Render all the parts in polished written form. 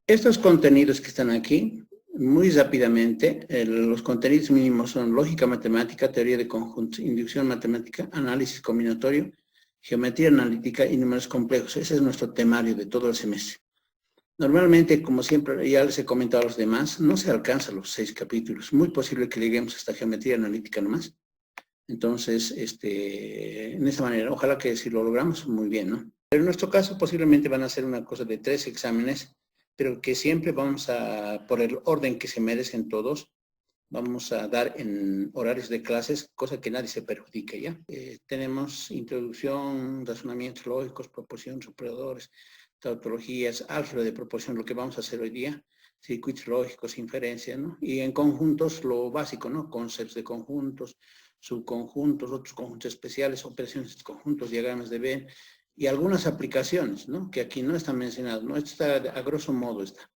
Estos contenidos que están aquí, muy rápidamente, los contenidos mínimos son lógica matemática, teoría de conjuntos, inducción matemática, análisis combinatorio, geometría analítica y números complejos. Ese es nuestro temario de todo el semestre. Normalmente, como siempre, ya les he comentado a los demás, no se alcanzan los 6 capítulos. Muy posible que lleguemos hasta geometría analítica nomás. Entonces, en esa manera, ojalá que si lo logramos, muy bien, ¿no? Pero en nuestro caso, posiblemente van a ser una cosa de 3 exámenes, pero que siempre vamos a, por el orden que se merecen todos, vamos a dar en horarios de clases, cosa que nadie se perjudique, ¿ya? Tenemos introducción, razonamientos lógicos, proporciones, operadores, tautologías, álgebra de proporción, lo que vamos a hacer hoy día, circuitos lógicos, inferencia, ¿no? Y en conjuntos, lo básico, ¿no? Conceptos de conjuntos, subconjuntos, otros conjuntos especiales, operaciones de conjuntos, diagramas de Venn, y algunas aplicaciones, ¿no? Que aquí no están mencionadas, ¿no? Esto está, a grosso modo está.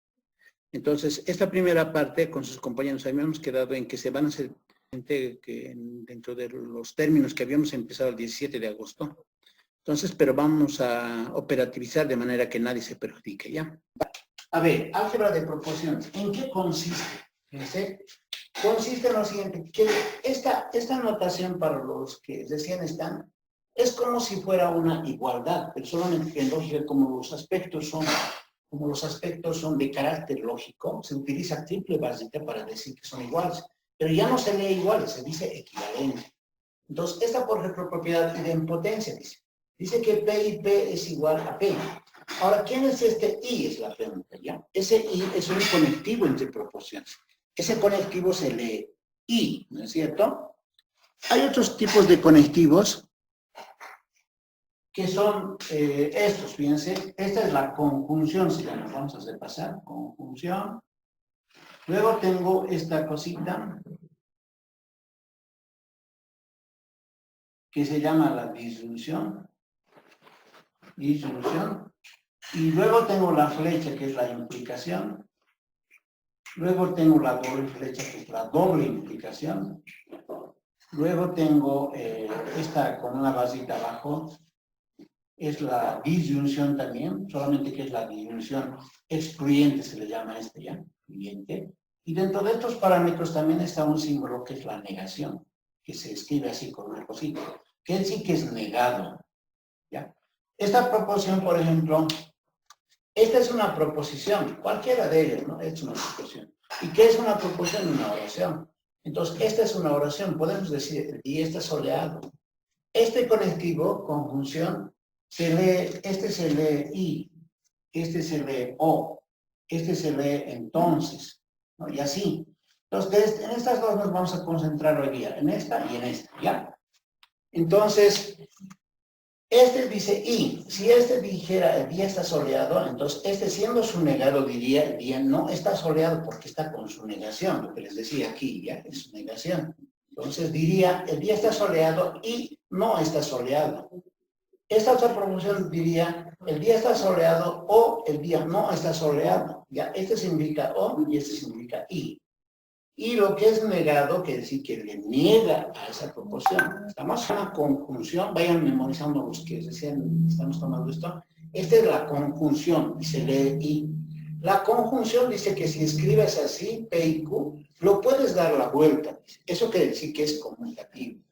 Entonces, esta primera parte, con sus compañeros, habíamos quedado en que se van a hacer dentro de los términos que habíamos empezado el 17 de agosto. Entonces, pero vamos a operativizar de manera que nadie se perjudique, ¿ya? A ver, álgebra de proporciones. ¿En qué consiste? Fíjense, consiste en lo siguiente, que esta notación para los que recién están, es como si fuera una igualdad, pero solamente que en lógica, como los aspectos son de carácter lógico, se utiliza triple básica para decir que son iguales, pero ya no se lee iguales, se dice equivalente. Entonces, esta, por ejemplo, propiedad idempotencia dice que P y P es igual a P. Ahora, ¿quién es este I? Es la pregunta, ¿ya? Ese I es un conectivo entre proporciones. Ese conectivo se lee I, ¿no es cierto? Hay otros tipos de conectivos que son estos, fíjense. Esta es la conjunción, si la nos vamos a hacer pasar, conjunción. Luego tengo esta cosita que se llama la disyunción. Y luego tengo la flecha, que es la implicación. Luego tengo la doble flecha, que es la doble implicación. Luego tengo esta con una basita abajo, es la disyunción también, solamente que es la disyunción excluyente, se le llama ya, excluyente. Y dentro de estos parámetros también está un símbolo que es la negación, que se escribe así con una cosita, que sí que es negado, ¿ya? Esta proporción, por ejemplo, esta es una proposición, cualquiera de ellas, ¿no? Es una proposición. ¿Y qué es una proposición? Una oración. Entonces, esta es una oración, podemos decir, y está soleado. Este conectivo, conjunción, se lee, este se lee I, este se lee O, este se lee entonces, ¿no? Y así. Entonces, en estas dos nos vamos a concentrar hoy día, en esta y en esta, ¿ya? Entonces, este dice I. Si este dijera el día está soleado, entonces este siendo su negado diría el día no está soleado porque está con su negación, lo que les decía aquí, ya, es su negación. Entonces diría el día está soleado y no está soleado. Esta otra proporción diría el día está soleado o el día no está soleado. Ya, este significa O y este significa I. Y lo que es negado quiere decir que le niega a esa proporción. Estamos en una conjunción, vayan memorizando los que recién estamos tomando esto. Esta es la conjunción y se lee I. La conjunción dice que si escribes así, P y Q, lo puedes dar la vuelta. Eso quiere decir que es conmutativo.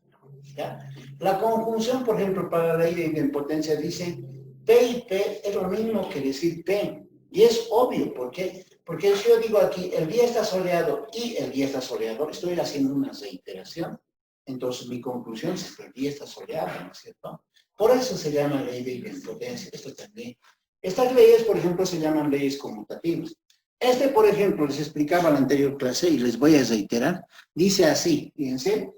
¿Ya? La conjunción, por ejemplo, para la ley de idempotencia dice P y P es lo mismo que decir P. Y es obvio, ¿por qué? Porque si yo digo aquí, el día está soleado y el día está soleado, estoy haciendo una reiteración. Entonces mi conclusión es que el día está soleado, ¿no es cierto? Por eso se llama ley de idempotencia, esto también. Estas leyes, por ejemplo, se llaman leyes conmutativas. Por ejemplo, les explicaba en la anterior clase y les voy a reiterar, dice así, fíjense.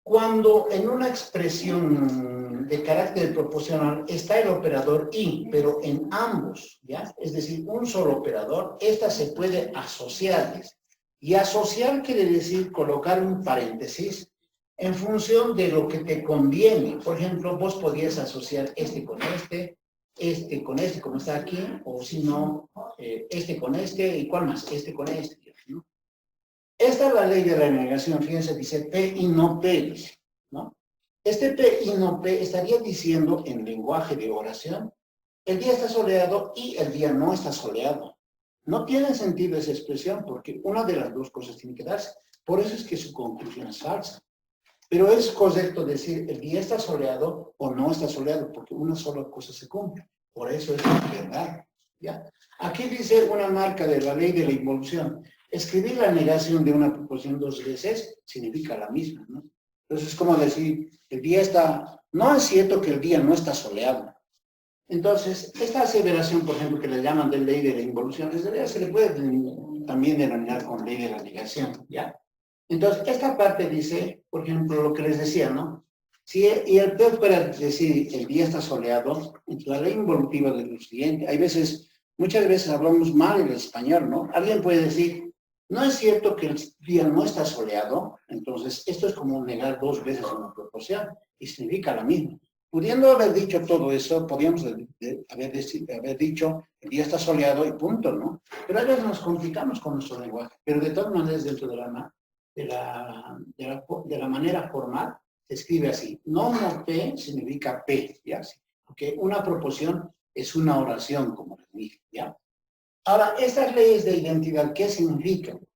Cuando en una expresión de carácter proporcional está el operador y, pero en ambos, ¿ya? Es decir, un solo operador, esta se puede asociar. Y asociar quiere decir colocar un paréntesis en función de lo que te conviene. Por ejemplo, vos podías asociar este con este como está aquí, o si no, este con este, ¿y cuál más? Este con este, ¿no? Esta es la ley de la negación, fíjense, dice P y no P, ¿no? Este P y no P estaría diciendo en lenguaje de oración, el día está soleado y el día no está soleado. No tiene sentido esa expresión porque una de las dos cosas tiene que darse. Por eso es que su conclusión es falsa. Pero es correcto decir el día está soleado o no está soleado porque una sola cosa se cumple. Por eso es verdad. ¿Ya? Aquí dice una marca de la ley de la involución. Escribir la negación de una proposición dos veces significa la misma, ¿no? Entonces es como decir, el día está, no es cierto que el día no está soleado. Entonces, esta aseveración, por ejemplo, que le llaman de ley de la involución, desde realidad se le puede también denominar con ley de la negación, ¿ya? Entonces, esta parte dice, por ejemplo, lo que les decía, ¿no? Si y el P fuera decir, el día está soleado, la ley involutiva de lo siguiente, hay veces, muchas veces hablamos mal el español, ¿no? Alguien puede decir, no es cierto que el día no está soleado, entonces esto es como negar dos veces una proporción y significa la misma. Pudiendo haber dicho todo eso, podríamos haber dicho el día está soleado y punto, ¿no? Pero a veces nos complicamos con nuestro lenguaje, pero de todas maneras dentro de la manera formal se escribe así. No P significa P, ¿ya? Porque una proporción es una oración, como les dije, ¿ya? Ahora, estas leyes de identidad, ¿qué significan?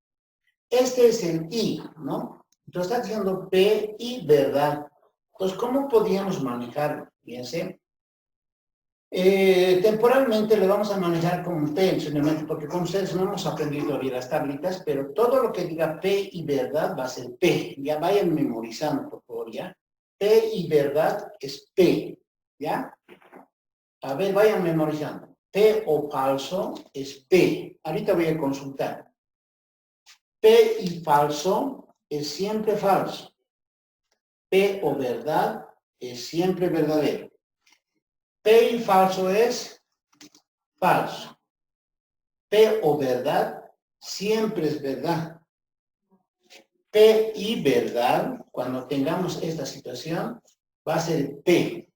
Este es el I, ¿no? Entonces está diciendo P y verdad. Entonces, ¿cómo podríamos manejarlo? Fíjense. Temporalmente le vamos a manejar como P, simplemente porque con ustedes no hemos aprendido todavía las tablitas, pero todo lo que diga P y verdad va a ser P. Ya vayan memorizando, por favor, ¿ya? P y verdad es P, ¿ya? A ver, vayan memorizando. P o falso es P. Ahorita voy a consultar. P y falso es siempre falso. P o verdad es siempre verdadero. P y falso es falso. P o verdad siempre es verdad. P y verdad, cuando tengamos esta situación, va a ser P.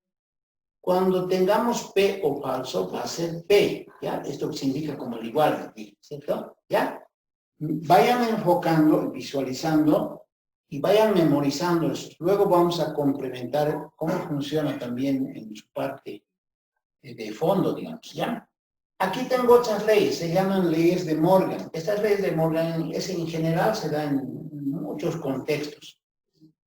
Cuando tengamos P o falso, va a ser P. ¿Ya? Esto se indica como el igual aquí, ¿cierto? ¿Ya? Vayan enfocando, visualizando y vayan memorizando eso. Luego vamos a complementar cómo funciona también en su parte de fondo, digamos, ¿ya? Aquí tengo otras leyes, se llaman leyes de Morgan. Estas leyes de Morgan en general se dan en muchos contextos.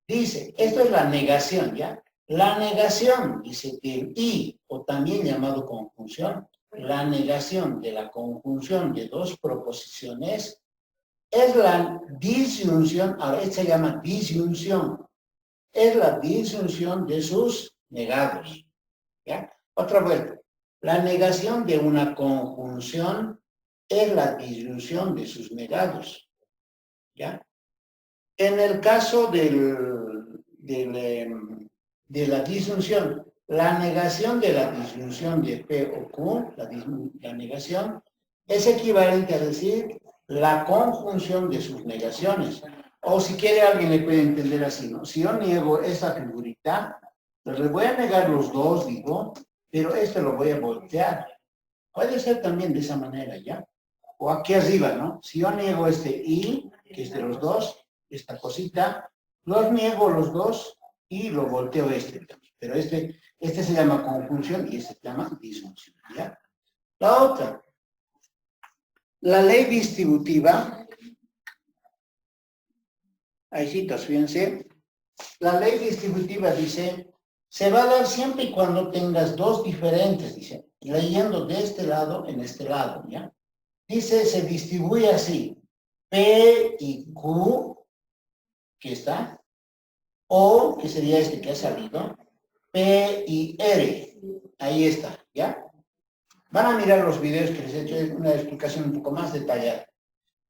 Dice, esto es la negación, ¿ya? La negación, dice que el I, o también llamado conjunción, la negación de la conjunción de dos proposiciones es la disyunción, ahora esta se llama disyunción, es la disyunción de sus negados, ¿ya? Otra vuelta. La negación de una conjunción es la disyunción de sus negados, ¿ya? En el caso de la disyunción, la negación de la disyunción de P o Q, la negación, es equivalente a decir la conjunción de sus negaciones. O si quiere alguien le puede entender así, ¿no? Si yo niego esta figurita, pues le voy a negar los dos, digo, pero esto lo voy a voltear. Puede ser también de esa manera, ¿ya? O aquí arriba, ¿no? Si yo niego este I, que es de los dos, esta cosita, los niego los dos y lo volteo este. Pero este se llama conjunción y este se llama disyunción, ¿ya? La otra, la ley distributiva, ahí citas, fíjense, la ley distributiva dice, se va a dar siempre y cuando tengas dos diferentes, dice, leyendo de este lado en este lado, ¿ya? Dice, se distribuye así, P y Q, que está, o, que sería este que ha salido, P y R, ahí está, ¿ya? Van a mirar los videos que les he hecho una explicación un poco más detallada.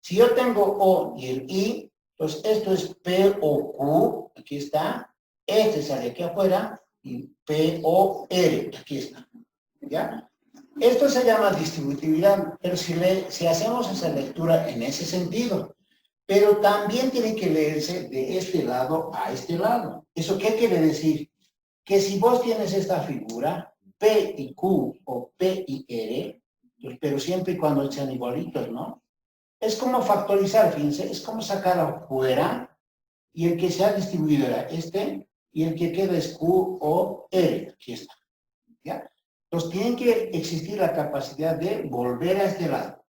Si yo tengo O y el I, pues esto es P o Q, aquí está, este sale aquí afuera, y P o R, aquí está, ¿ya? Esto se llama distributividad, pero si hacemos esa lectura en ese sentido, pero también tiene que leerse de este lado a este lado. ¿Eso qué quiere decir? Que si vos tienes esta figura, P y Q o P y R, pues, pero siempre y cuando sean igualitos, ¿no? Es como factorizar, fíjense, es como sacar afuera y el que se ha distribuido era este, y el que queda es Q o R. Aquí está. ¿Ya? Entonces, tiene que existir la capacidad de volver a este lado.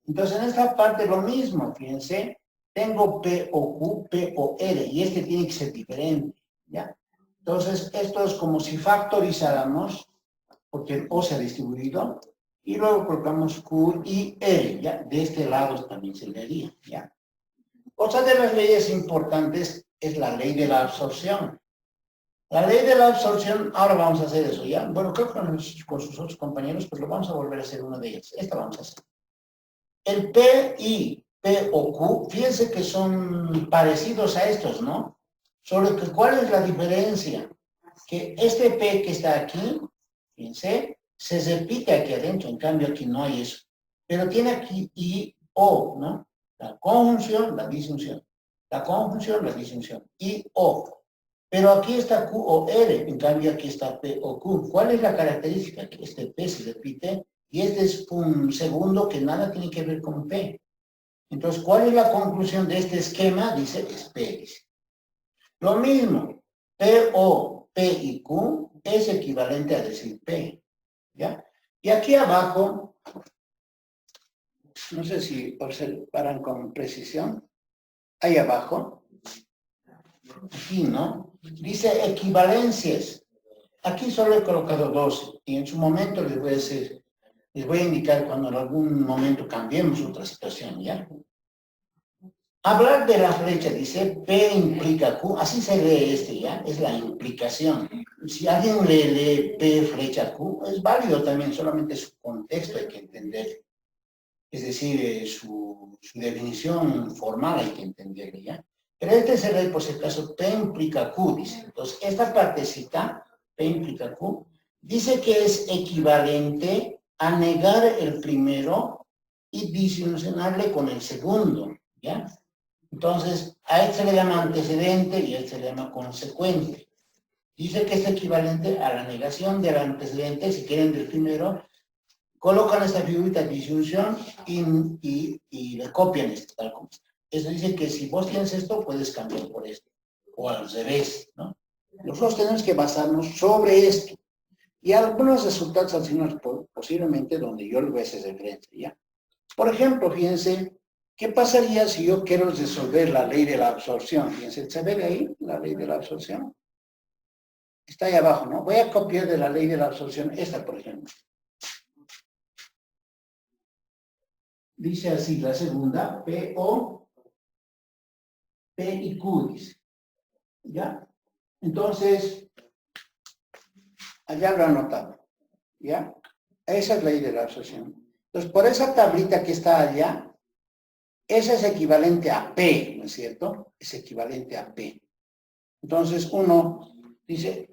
Entonces, en esta parte lo mismo, fíjense, tengo P o Q, P o R, y este tiene que ser diferente, ¿ya? Entonces, esto es como si factorizáramos, porque el O se ha distribuido, y luego colocamos Q y R, ¿ya? De este lado también se le haría, ¿ya? Otra de las leyes importantes es la ley de la absorción. La ley de la absorción, ahora vamos a hacer eso, ¿ya? Bueno, creo que con sus otros compañeros, pues lo vamos a volver a hacer una de ellas. Esta vamos a hacer. El P y P o Q, fíjense que son parecidos a estos, ¿no? Solo que, ¿cuál es la diferencia? Que este P que está aquí, fíjense, se repite aquí adentro, en cambio aquí no hay eso. Pero tiene aquí I, O, ¿no? La conjunción, la disyunción. La conjunción, la disyunción. I, O. Pero aquí está Q o R, en cambio aquí está P o Q. ¿Cuál es la característica? Que este P se repite y este es un segundo que nada tiene que ver con P. Entonces, ¿cuál es la conclusión de este esquema? Dice, es P. Dice. Lo mismo, P o P y Q es equivalente a decir P. ¿Ya? Y aquí abajo, no sé si observarán con precisión, ahí abajo, aquí, ¿no? Dice equivalencias. Aquí solo he colocado 12 y en su momento les voy a indicar cuando en algún momento cambiemos otra situación, ¿ya? Hablar de la flecha, dice P implica Q, así se lee este, ¿ya? Es la implicación. Si alguien lee P flecha Q, es válido también, solamente su contexto hay que entender. Es decir, su definición formal hay que entender, ¿ya? Pero este se lee por si acaso P implica Q, dice. Entonces, esta partecita, P implica Q, dice que es equivalente a negar el primero y disyuncionarle con el segundo, ¿ya? Entonces, a este se le llama antecedente y a este se le llama consecuente. Dice que es equivalente a la negación del antecedente, si quieren del primero, colocan esta figurita de disyunción y le copian esto, tal como está. Eso dice que si vos tienes esto, puedes cambiar por esto, o al revés, ¿no? Nosotros tenemos que basarnos sobre esto. Y algunos resultados al final, posiblemente donde yo le voy a hacer referencia, ¿ya? Por ejemplo, fíjense, ¿qué pasaría si yo quiero resolver la ley de la absorción? Fíjense, ¿se ve ahí la ley de la absorción? Está ahí abajo, ¿no? Voy a copiar de la ley de la absorción esta, por ejemplo. Dice así, la segunda, P y Q, dice. ¿Ya? Entonces, allá lo he anotado. ¿Ya? Esa es la ley de la absorción. Entonces, por esa tablita que está allá, esa es equivalente a P, ¿no es cierto? Es equivalente a P. Entonces, uno dice,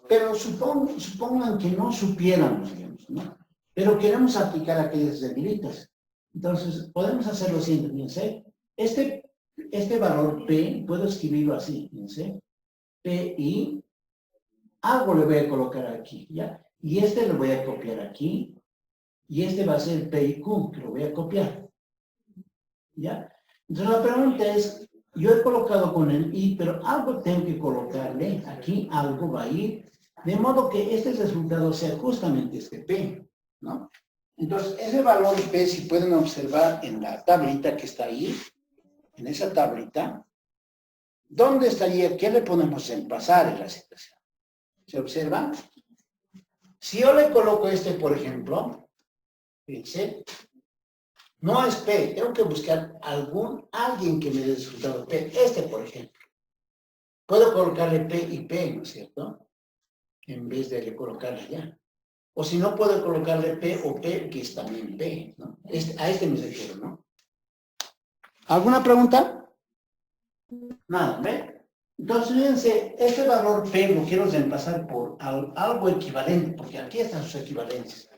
pero supongan que no supiéramos, digamos, ¿no? Pero queremos aplicar aquellas reglitas. Entonces, podemos hacer lo siguiente, fíjense. Este valor P, puedo escribirlo así, fíjense. P y algo le voy a colocar aquí, ¿ya? Y este lo voy a copiar aquí. Y este va a ser P y Q, que lo voy a copiar. ¿Ya? Entonces la pregunta es, yo he colocado con el I, pero algo tengo que colocarle, aquí algo va a ir, de modo que este resultado sea justamente este P, ¿no? Entonces, ese valor P, si pueden observar en la tablita que está ahí, en esa tablita, ¿dónde estaría? ¿Qué le podemos pasar en la situación? ¿Se observa? Si yo le coloco este, por ejemplo, fíjense, no es P, tengo que buscar alguien que me dé el resultado P. Este, por ejemplo. Puedo colocarle P y P, ¿no es cierto? En vez de colocarle allá. O si no, puedo colocarle P o P, que es también P, ¿no? A este me refiero, ¿no? ¿Alguna pregunta? Nada, ¿ve? Entonces, fíjense, este valor P lo quiero reemplazar por algo equivalente, porque aquí están sus equivalencias.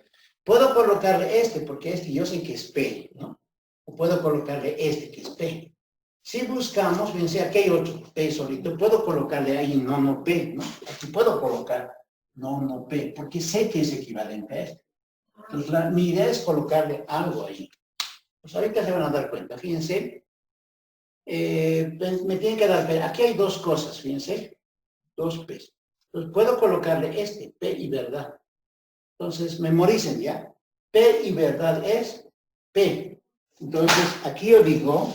Puedo colocarle este, porque este yo sé que es P, ¿no? O puedo colocarle este, que es P. Si buscamos, fíjense, aquí hay otro P solito, puedo colocarle ahí no P, ¿no? Aquí puedo colocar no P, porque sé que es equivalente a este. Entonces, mi idea es colocarle algo ahí. Pues ahorita se van a dar cuenta, fíjense. Pues me tienen que dar, aquí hay dos cosas, fíjense. dos P. Entonces puedo colocarle este, P y verdad. Entonces memoricen ya. P y verdad es P. Entonces aquí yo digo,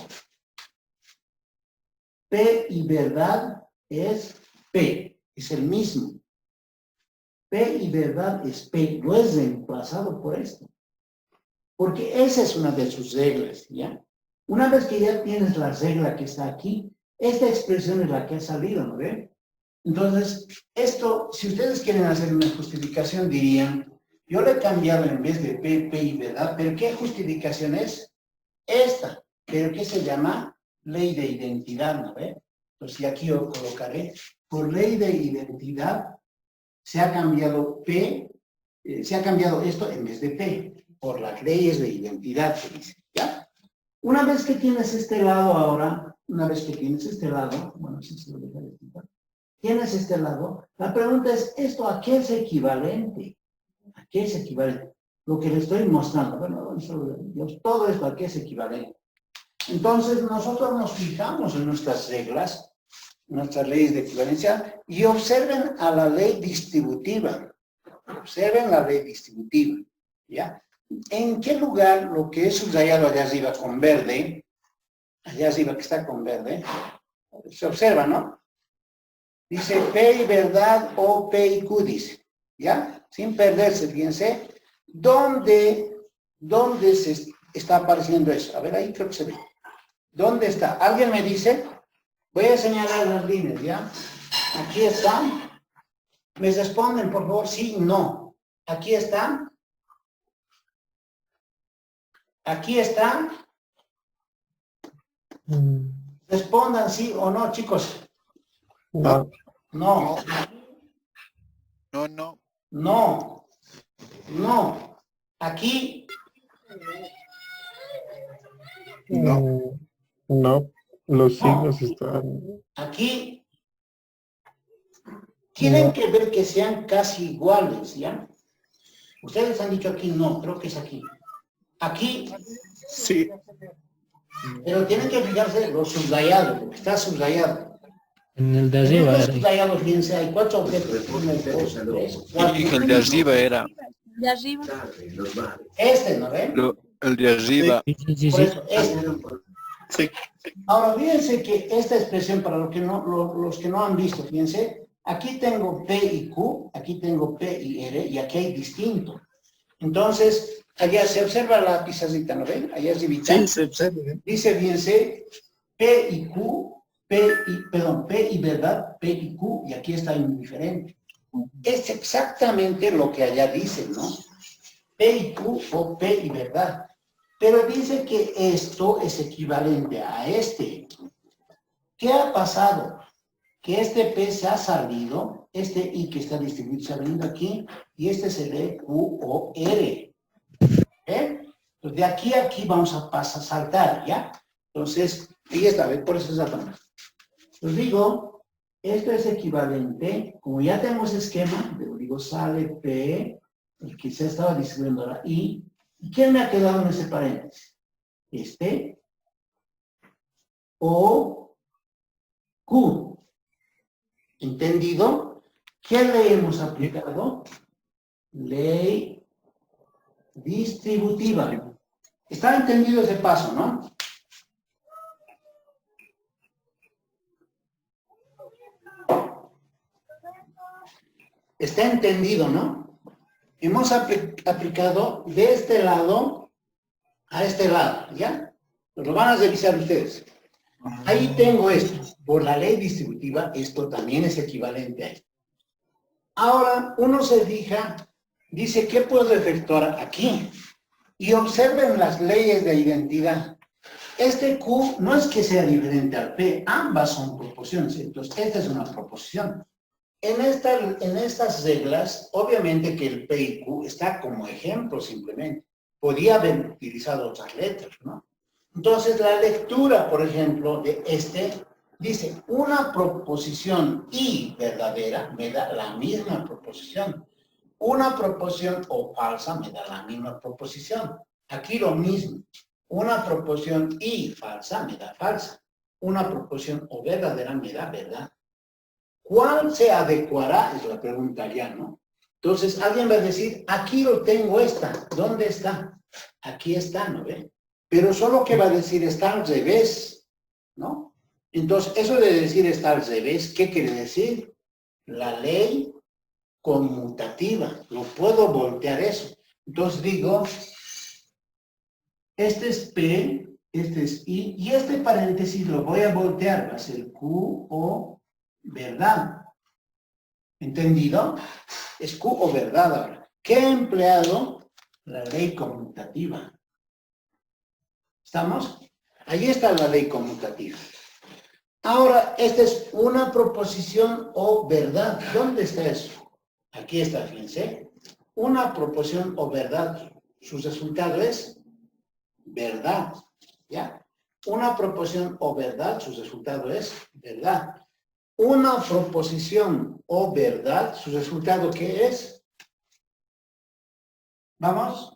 P y verdad es P. Es el mismo. P y verdad es P. No es reemplazado por esto. Porque esa es una de sus reglas, ¿ya? Una vez que ya tienes la regla que está aquí, esta expresión es la que ha salido, ¿no ve? Entonces, esto, si ustedes quieren hacer una justificación, dirían, yo le he cambiado en vez de P, P y verdad, pero ¿qué justificación es? Esta, pero ¿qué se llama? Ley de identidad, ¿no ve? Entonces, aquí yo colocaré, por ley de identidad, se ha cambiado P, se ha cambiado esto en vez de P, por las leyes de identidad, se dice, ¿ya? Una vez que tienes este lado ahora, una vez que tienes este lado, bueno, si se lo deja de quitar, tienes este lado, la pregunta es, ¿esto a qué es equivalente? ¿A qué es equivalente? Lo que le estoy mostrando, bueno, todo esto a qué es equivalente. Entonces, nosotros nos fijamos en nuestras reglas, nuestras leyes de equivalencia, y observen a la ley distributiva. Observen la ley distributiva, ¿ya? ¿En qué lugar lo que es subrayado allá arriba con verde, allá arriba que está con verde, se observa, ¿no? Dice P y verdad o P y Q, dice, ¿ya? Sin perderse, fíjense, ¿dónde se está apareciendo eso? A ver, ahí creo que se ve. ¿Dónde está? ¿Alguien me dice? Voy a señalar las líneas, ¿ya? Aquí están. ¿Me responden, por favor? Sí, no. Aquí están. Aquí están. Respondan sí o no, chicos. No. No. No, no. No. No. Aquí. No. No. Los No. signos están. Aquí. Tienen No. que ver que sean casi iguales, ¿ya? Ustedes han dicho aquí no, creo que es aquí. Aquí, Sí. pero tienen que fijarse los subrayados, lo que está subrayado. En el de En arriba estos era. subrayados, fíjense, hay 4 objetos. 1, 2, 3, 4. Y el de arriba era. De arriba. Este, ¿no ven? El de arriba. Sí, sí, sí, Por sí. eso, este. Sí. Ahora, fíjense que esta expresión, para los que no han visto, fíjense, aquí tengo P y Q, aquí tengo P y R, y aquí hay distinto. Entonces, allá se observa la pizarrita, ¿no ven? Allá arribita. Sí, se observa. Dice, fíjense, P y Q, P y verdad, P y Q, y aquí está indiferente. Es exactamente lo que allá dice, ¿no? P y Q o P y verdad. Pero dice que esto es equivalente a este. ¿Qué ha pasado? Que este P se ha salido, este I que está distribuido se ha venido aquí, y este se lee Q o R. ¿Eh? Entonces, de aquí a aquí vamos a saltar, ¿ya? Entonces, ahí está, ¿ves? Por eso es la toma. Os digo, esto es equivalente, como ya tenemos esquema, digo, sale P, el que se estaba distribuyendo la I, ¿y quién me ha quedado en ese paréntesis? Este, o Q. ¿Entendido? ¿Qué ley hemos aplicado? Ley distributiva. ¿Está entendido ese paso, no? Está entendido, ¿no? Hemos aplicado de este lado a este lado, ¿ya? Lo van a revisar ustedes. Ahí tengo esto. Por la ley distributiva, esto también es equivalente a esto. Ahora, uno se fija, dice, ¿qué puedo efectuar aquí? Y observen las leyes de identidad. Este Q no es que sea diferente al P, ambas son proporciones. Entonces, esta es una proposición. En estas reglas, obviamente que el P y Q está como ejemplo simplemente. Podía haber utilizado otras letras, ¿no? Entonces, la lectura, por ejemplo, de este, dice, una proposición y verdadera me da la misma proposición. Una proposición o falsa me da la misma proposición. Aquí lo mismo. Una proposición y falsa me da falsa. Una proposición o verdadera me da verdad. ¿Cuál se adecuará? Es la pregunta ya, ¿no? Entonces, alguien va a decir, aquí lo tengo esta. ¿Dónde está? Aquí está, ¿no ve? Pero solo que va a decir está al revés, ¿no? Entonces, eso de decir está al revés, ¿qué quiere decir? La ley conmutativa. Lo puedo voltear eso. Entonces digo, este es P, este es I, y este paréntesis lo voy a voltear, va a ser Q o verdad. ¿Entendido? Es Q o verdad ahora. ¿Qué he empleado? La ley conmutativa. ¿Estamos? Ahí está la ley conmutativa. Ahora, esta es una proposición o verdad. ¿Dónde está eso? Aquí está, fíjense. Una proposición o verdad. Su resultado es verdad. ¿Ya? Una proposición o verdad, su resultado es verdad. Una proposición o verdad, su resultado, ¿qué es? ¿Vamos?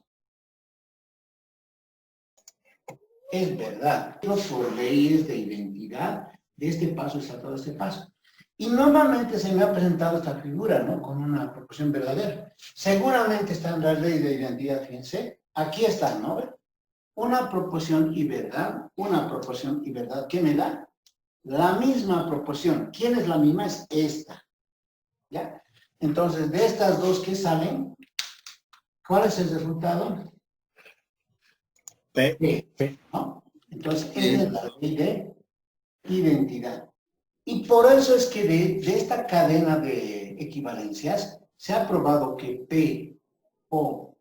Es verdad. Por leyes de identidad, de este paso es saltado este paso. Y normalmente se me ha presentado esta figura, ¿no? Con una proposición verdadera. Seguramente está en la ley de identidad, fíjense. Aquí está, ¿no? Una proposición y verdad, una proposición y verdad. ¿Qué me da? La misma proporción. ¿Quién es la misma? Es esta. ¿Ya? Entonces, de estas dos que salen, ¿cuál es el resultado? P. ¿No? Entonces, esa es la ley de identidad. Y por eso es que de esta cadena de equivalencias se ha probado que P, O,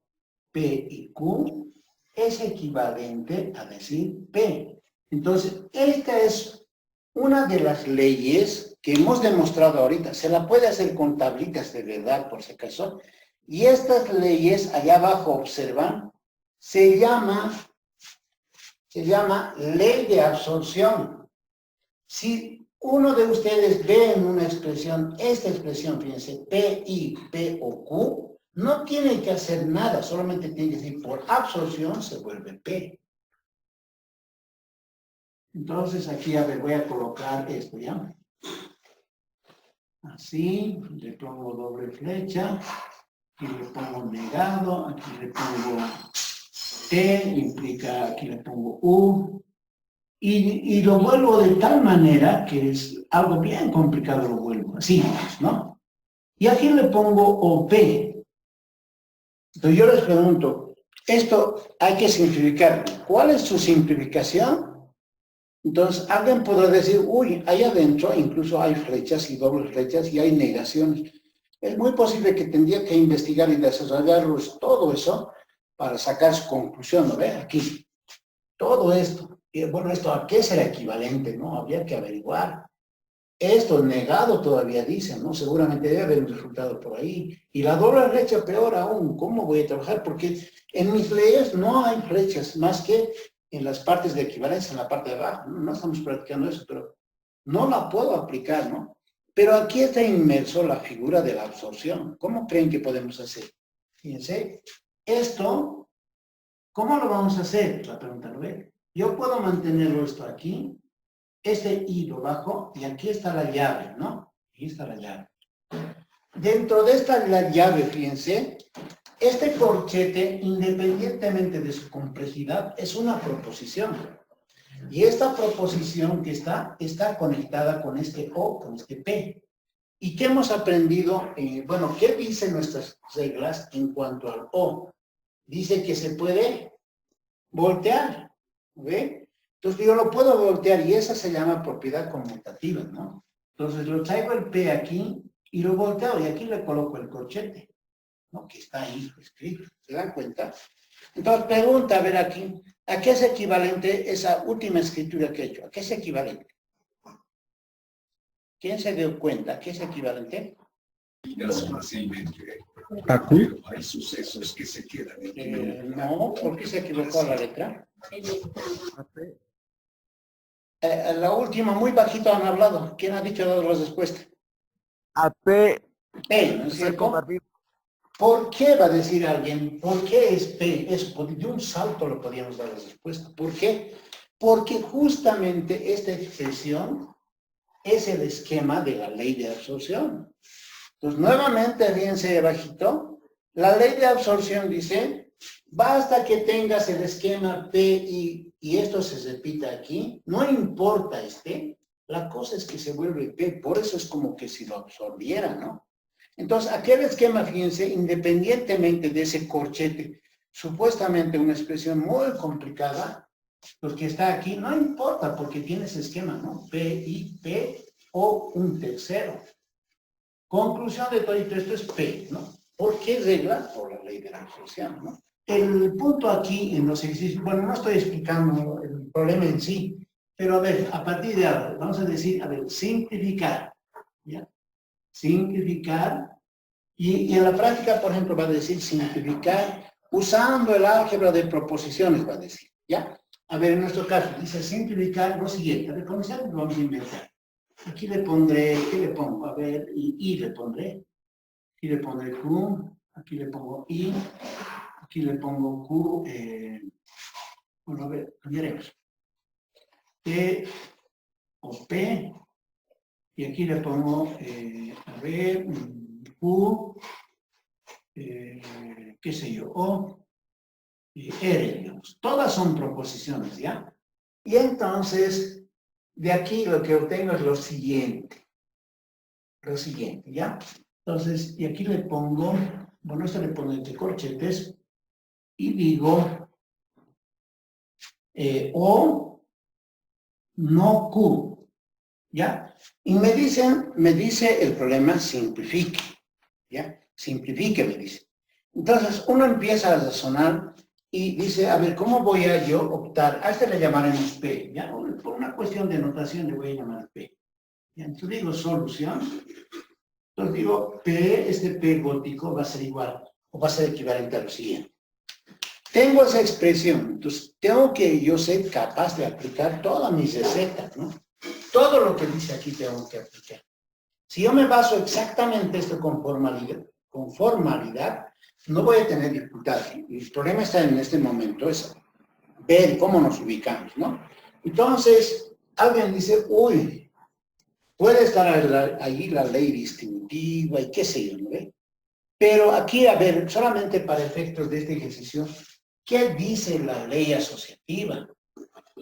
P y Q es equivalente a decir P. Entonces, esta es una de las leyes que hemos demostrado ahorita. Se la puede hacer con tablitas de verdad, por si acaso. Y estas leyes, allá abajo, observan, se llama ley de absorción. Si uno de ustedes ve en una expresión, esta expresión, fíjense, P, I, P o Q, no tiene que hacer nada, solamente tiene que decir por absorción se vuelve P. Entonces aquí, a ver, voy a colocar esto, ¿ya? Así, le pongo doble flecha, aquí le pongo negado, aquí le pongo T, implica, aquí le pongo U, y lo vuelvo de tal manera que es algo bien complicado, lo vuelvo así, ¿no? Y aquí le pongo OP. Entonces yo les pregunto, esto hay que simplificar. ¿Cuál es su simplificación? Entonces alguien podrá decir, uy, ahí adentro incluso hay flechas y dobles flechas y hay negaciones. Es muy posible que tendría que investigar y desarrollar todo eso para sacar su conclusión, ¿no ve? Aquí, todo esto. Y bueno, ¿esto a qué será equivalente, no? Habría que averiguar. Esto negado todavía dicen, ¿no? Seguramente debe haber un resultado por ahí. Y la doble flecha peor aún. ¿Cómo voy a trabajar? Porque en mis leyes no hay flechas más que en las partes de equivalencia, en la parte de abajo. No estamos practicando eso, pero no la puedo aplicar, ¿no? Pero aquí está inmerso la figura de la absorción. ¿Cómo creen que podemos hacer? Fíjense, esto, ¿cómo lo vamos a hacer? La pregunta, ¿lo ven? Yo puedo mantenerlo esto aquí, este I lo bajo, y aquí está la llave, ¿no? Aquí está la llave. Dentro de esta la llave, fíjense, este corchete, independientemente de su complejidad, es una proposición. Y esta proposición que está conectada con este O, con este P. ¿Y qué hemos aprendido? Bueno, ¿qué dicen nuestras reglas en cuanto al O? Dice que se puede voltear, ¿ve? Entonces yo lo puedo voltear y esa se llama propiedad conmutativa, ¿no? Entonces lo traigo el P aquí y lo volteo y aquí le coloco el corchete, ¿no? Que está ahí escrito, ¿se dan cuenta? Entonces pregunta, a ver aquí, ¿a qué es equivalente esa última escritura que he hecho? ¿A qué es equivalente? ¿Quién se dio cuenta? ¿A qué es equivalente? ¿A Q? Hay sucesos que se quedan en No, ¿por qué se equivocó la letra? La última, muy bajito han hablado. ¿Quién ha dicho las respuestas? AP P, ¿no es es cierto? compartir. ¿Por qué va a decir alguien? ¿Por qué es P? Eso, de un salto lo podíamos dar la respuesta. ¿Por qué? Porque justamente esta expresión es el esquema de la ley de absorción. Entonces, nuevamente, fíjense abajito, la ley de absorción dice, basta que tengas el esquema PI y esto se repita aquí, no importa la cosa es que se vuelve P, por eso es como que si lo absorbiera, ¿no? Entonces, aquel esquema, fíjense, independientemente de ese corchete, supuestamente una expresión muy complicada, pues que está aquí, no importa porque tiene ese esquema, ¿no? PI, P o un tercero. Conclusión de todo esto es P, ¿no? ¿Por qué regla? Por la ley de la absorción, ¿no? El punto aquí en los ejercicios, bueno, no estoy explicando el problema en sí, pero a ver, a partir de ahora, vamos a decir, a ver, simplificar, ¿ya? Simplificar, y en la práctica, por ejemplo, va a decir simplificar usando el álgebra de proposiciones, va a decir, ¿ya? A ver, en nuestro caso, dice simplificar lo siguiente, a ver, ¿cómo se lo vamos a inventar? Aquí le pondré, ¿qué le pongo? A ver, I le pondré, aquí le pondré Q, aquí le pongo I, aquí le pongo Q, bueno, a ver, cambiaremos. P o P, y aquí le pongo, a ver, Q, qué sé yo, O, R, digamos. Todas son proposiciones, ¿ya? Y entonces, de aquí lo que obtengo es lo siguiente, ¿ya? Entonces, y aquí le pongo, bueno, esto le pongo entre corchetes, y digo, O, no Q, ¿ya? Y me dice el problema, simplifique, ¿ya? Simplifique, me dice. Entonces, uno empieza a razonar y dice, a ver, ¿cómo voy a yo optar? A este le llamaremos P, ¿ya? Por una cuestión de notación le voy a llamar P. ¿Ya? Entonces digo solución. Entonces digo, P, este P gótico va a ser igual, o va a ser equivalente a lo siguiente. Tengo esa expresión, entonces tengo que yo ser capaz de aplicar todas mis recetas, ¿no? Todo lo que dice aquí tengo que aplicar. Si yo me baso exactamente esto con formalidad, no voy a tener dificultad. El problema está en este momento, es ver cómo nos ubicamos, ¿no? Entonces, alguien dice, uy, puede estar allí la ley distributiva y qué sé yo, ¿no ve? Pero aquí, a ver, solamente para efectos de este ejercicio, ¿qué dice la ley asociativa?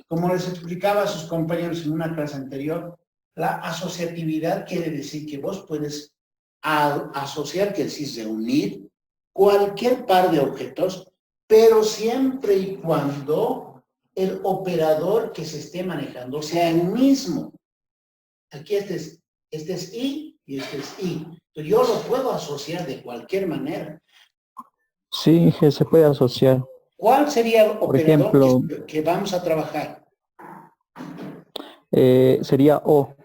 Como les explicaba a sus compañeros en una clase anterior, la asociatividad quiere decir que vos puedes asociar, que decís reunir, cualquier par de objetos, pero siempre y cuando el operador que se esté manejando sea el mismo. Aquí este es I y este es I. Entonces yo lo puedo asociar de cualquier manera. Sí, que se puede asociar. ¿Cuál sería el Por operador ejemplo, que vamos a trabajar? sería O.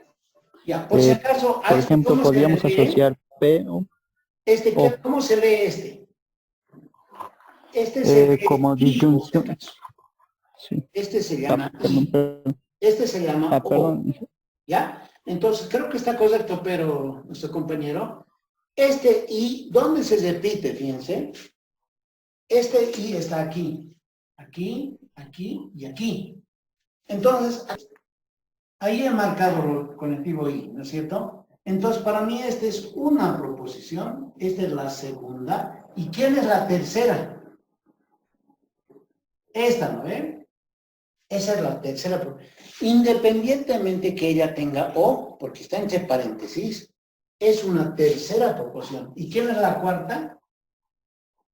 Ya, por si acaso, Por ejemplo, ¿cómo se podríamos lee? asociar P o ¿Cómo se lee este? Este se lee como I, por si disyunción. acaso. Sí. Este se llama I. Perdón. Este se llama O. Perdón. ¿Ya? Entonces, creo que está correcto, pero nuestro compañero, este I, ¿dónde se repite? Fíjense. Este I está aquí. Aquí, aquí y aquí. Entonces, ahí he marcado el conectivo I, ¿no es cierto? Entonces, para mí esta es una proposición, esta es la segunda. ¿Y quién es la tercera? Esta, ¿no ven? Esa es la tercera proposición. Independientemente que ella tenga O, porque está entre paréntesis, es una tercera proposición. ¿Y quién es la cuarta?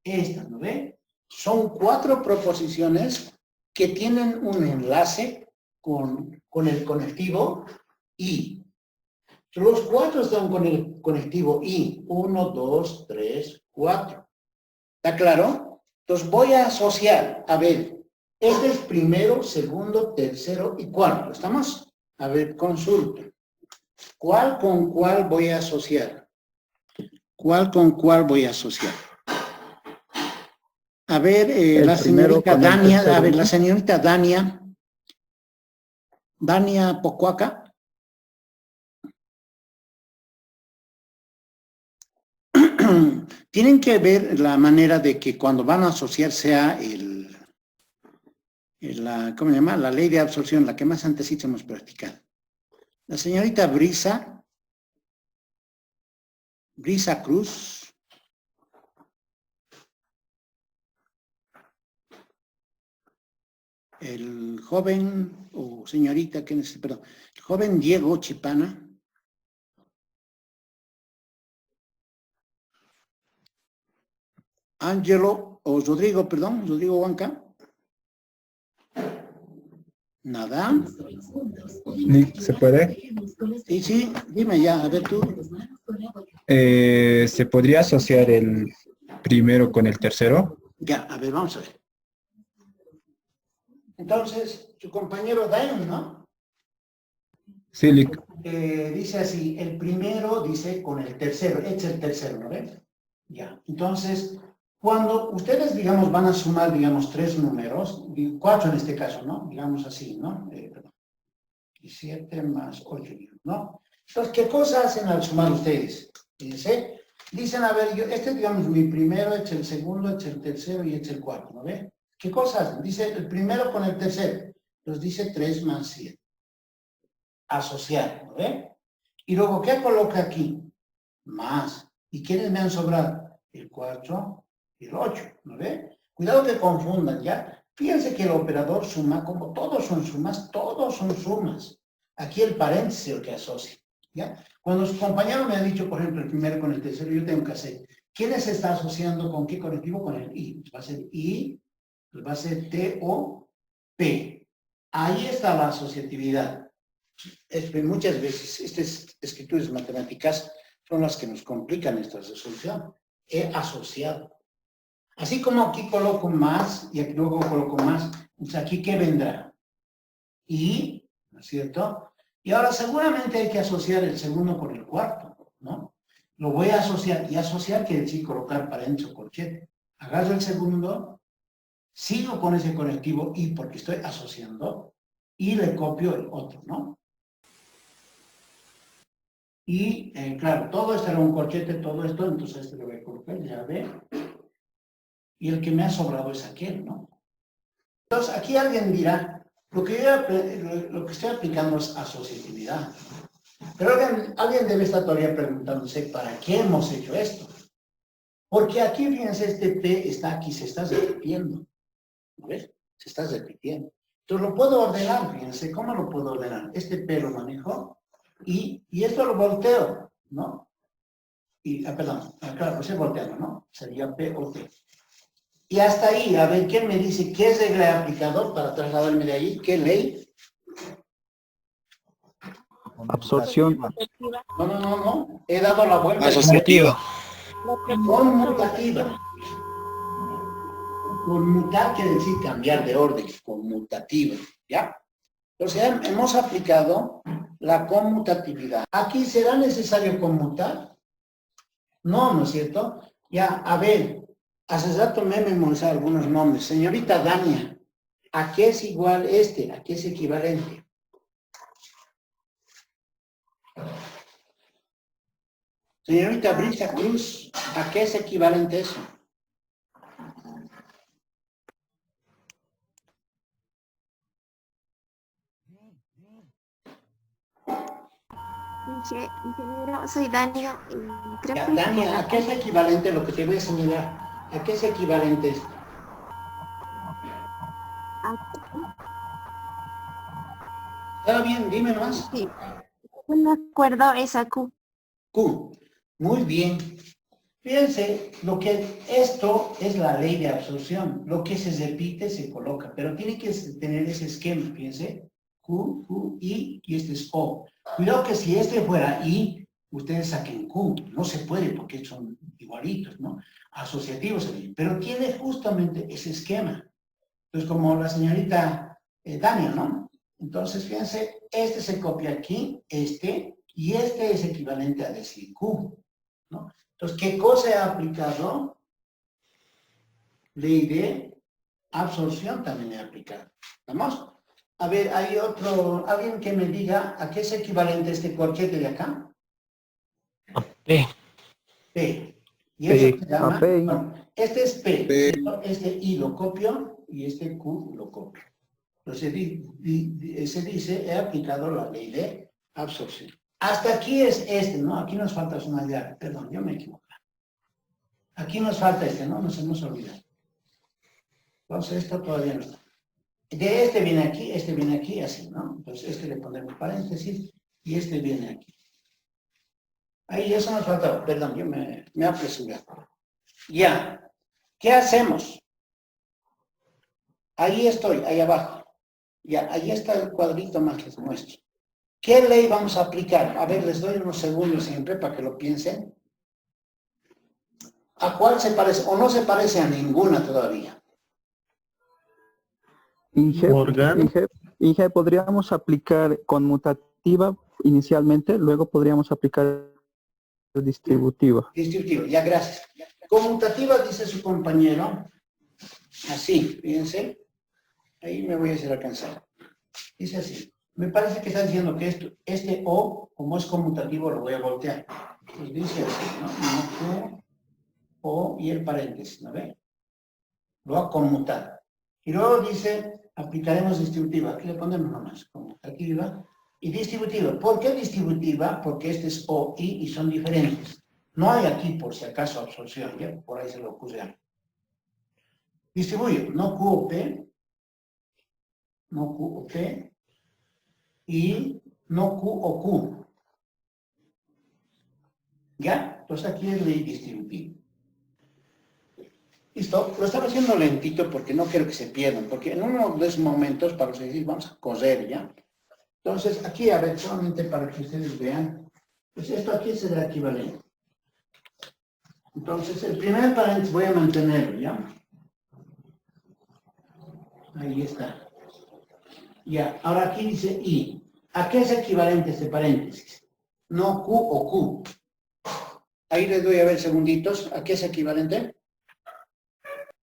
Esta, ¿no ven? Son 4 proposiciones que tienen un enlace con el conectivo I. Los 4 están con el conectivo I. 1, 2, 3, 4. ¿Está claro? Entonces voy a asociar. A ver, este es primero, segundo, tercero y cuarto. ¿Estamos? A ver, consulta. ¿Cuál con cuál voy a asociar? ¿Cuál con cuál voy a asociar? A ver, la señorita Dania, a ver, la señorita Dania Pocuaca. Tienen que ver la manera de que cuando van a asociar sea ¿cómo se llama? La ley de absorción, la que más antesito hemos practicado. La señorita Brisa Cruz. El joven, o señorita, perdón, el joven Diego Chipana. Ángelo, o Rodrigo, perdón, Rodrigo Huanca. Nada. Nick, ¿se puede? Sí, dime ya, a ver tú. ¿Se podría asociar el primero con el tercero? Ya, a ver, vamos a ver. Entonces, tu compañero Dan, ¿no? Sí, Nick. Dice así, el primero dice con el tercero, es el tercero, ¿no ves? Ya, entonces, cuando ustedes, digamos, van a sumar, digamos, 3 números, 4 en este caso, ¿no? Digamos así, ¿no? 7 más 8, ¿no? Entonces, ¿qué cosa hacen al sumar ustedes? Fíjense, dicen, a ver, digamos, mi primero, es el segundo, es el tercero y es el cuarto, ¿no ve? ¿Qué cosa hacen? Dice el primero con el tercero, los dice 3 más 7. Asociar, ¿no ve? Y luego, ¿qué coloca aquí? Más. ¿Y quiénes me han sobrado? El 4 y el 8, ¿no ve? Cuidado que confundan, ¿ya? Fíjense que el operador suma, como todos son sumas. Aquí el paréntesis es el que asocia, ¿ya? Cuando su compañero me ha dicho, por ejemplo, el primero con el tercero, yo tengo que hacer, ¿quiénes se está asociando con qué conectivo? Con el I. Va a ser I, va a ser T, O, P. Ahí está la asociatividad. Muchas veces estas escrituras matemáticas son las que nos complican esta resolución. He asociado. Así como aquí coloco más y aquí luego coloco más, entonces aquí ¿qué vendrá? Y, ¿no es cierto? Y ahora seguramente hay que asociar el segundo con el cuarto, ¿no? Lo voy a asociar, y asociar quiere decir colocar paréntesis o corchete. Agarro el segundo, sigo con ese conectivo y porque estoy asociando, y le copio el otro, ¿no? Y, claro, todo esto era un corchete, todo esto, entonces este lo voy a colocar, ya ve. Y el que me ha sobrado es aquel, ¿no? Entonces, aquí alguien dirá, lo que estoy aplicando es asociatividad. Pero alguien debe estar todavía preguntándose, ¿para qué hemos hecho esto? Porque aquí, fíjense, este P está aquí, se está repitiendo. ¿Ves? Se está repitiendo. Entonces, lo puedo ordenar, fíjense, ¿cómo lo puedo ordenar? Este P lo manejo y esto lo volteo, ¿no? Perdón, claro, pues es volteando, ¿no? Sería P o T. Y hasta ahí, a ver, ¿quién me dice qué regla he aplicado para trasladarme de ahí? ¿Qué ley? Absorción. No. He dado la vuelta. Asociativa. Conmutativa. Conmutar quiere decir cambiar de orden. Conmutativa, ¿ya? Entonces, hemos aplicado la conmutatividad. ¿Aquí será necesario conmutar? No, ¿no es cierto? Ya, a ver. Hace rato me he memorizado algunos nombres. Señorita Dania, ¿a qué es igual este? ¿A qué es equivalente? Señorita Brisa Cruz, ¿a qué es equivalente eso? Ingeniero, soy Dania. Creo Ya, que Dania, ¿a qué es equivalente lo que te voy a señalar? ¿A qué es equivalente esto? ¿Está bien? Dime más. sí, no me acuerdo, es a Q. Q. Muy bien. Fíjense, esto es la ley de absorción. Lo que se repite se coloca, pero tiene que tener ese esquema, fíjense. Q, Q, I, y este es O. Cuidado que si este fuera I, ustedes saquen Q. No se puede porque son igualitos, ¿no? Asociativos, pero tiene justamente ese esquema. Entonces, como la señorita Dania, ¿no? Entonces, fíjense, este se copia aquí, y este es equivalente a decir Q, ¿no? Entonces, ¿qué cosa he aplicado? Ley de absorción también he aplicado. ¿Vamos? A ver, hay alguien que me diga a qué es equivalente este corchete de acá. P. P. Y eso se llama, P. bueno, este es P, P. este I lo copio y este Q lo copio. Entonces se dice, he aplicado la ley de absorción. Hasta aquí es este, ¿no? Aquí nos falta una llave, perdón, yo me equivoqué. Aquí nos falta este, ¿no? No se nos olvida. Entonces, esto todavía no está. De este viene aquí, así, ¿no? Entonces, este le ponemos paréntesis y este viene aquí. Ahí eso nos falta, perdón, yo me apresuré. Ya, ¿qué hacemos? Ahí estoy, ahí abajo. Ya, ahí está el cuadrito más les muestro. ¿Qué ley vamos a aplicar? A ver, les doy unos segundos siempre para que lo piensen. ¿A cuál se parece? ¿O no se parece a ninguna todavía? Morgan. Inge, podríamos aplicar conmutativa inicialmente, luego podríamos aplicar distributiva. Distributiva, ya, gracias. Conmutativa, dice su compañero. Así, fíjense. Ahí me voy a hacer alcanzar. Dice así. Me parece que está diciendo que este O, como es conmutativo, lo voy a voltear. Pues dice así, ¿no? No, O y el paréntesis, ¿no ve? Lo va a conmutar. Y luego dice, aplicaremos distributiva. Aquí le ponemos nomás, conmutativa y distributiva. ¿Por qué distributiva? Porque este es O, I y son diferentes. No hay aquí, por si acaso, absorción, ¿ya? Por ahí se lo puse algo. Distribuyo, no Q o P, no Q o P, y no Q o Q. ¿Ya? Entonces aquí es ley distributiva. Listo, lo estaba haciendo lentito porque no quiero que se pierdan, porque en uno de esos momentos, para los ejercicios, vamos a correr, ¿ya? Entonces, aquí, a ver, solamente para que ustedes vean, pues esto aquí será equivalente. Entonces, el primer paréntesis voy a mantenerlo, ¿ya? Ahí está. Ya, ahora aquí dice I. ¿A qué es equivalente este paréntesis? No Q o Q. Ahí les doy a ver segunditos. ¿A qué es equivalente?